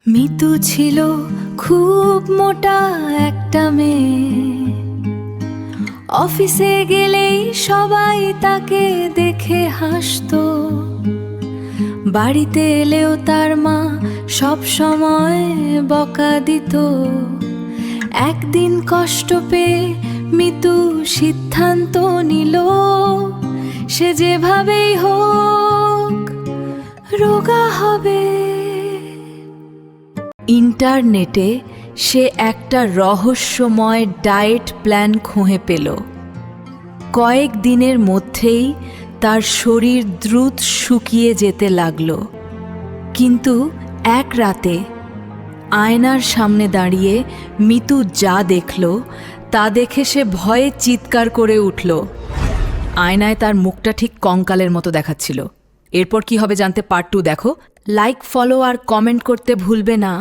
মিতু ছিল খুব মোটা একটা মেয়ে, অফিসে গেলেই সবাই তাকে দেখে হাসতো। বাড়িতে এলেও তার মা সব সময় বকা দিত। একদিন কষ্ট পেয়ে মিতু সিদ্ধান্ত নিল, সে যেভাবেই হোক রোগা হবে। ইন্টারনেটে সে একটা রহস্যময় ডায়েট প্ল্যান খুঁজে পেল। কয়েক দিনের মধ্যেই তার শরীর দ্রুত শুকিয়ে যেতে লাগল। কিন্তু এক রাতে আয়নার সামনে দাঁড়িয়ে মিতু যা দেখল তা দেখে সে ভয়ে চিৎকার করে উঠল। আয়নায় তার মুখটা ঠিক কঙ্কালের মতো দেখাচ্ছিল। এরপর কি হবে জানতে পার্ট 2 দেখো। লাইক, ফলো আর কমেন্ট করতে ভুলবে না।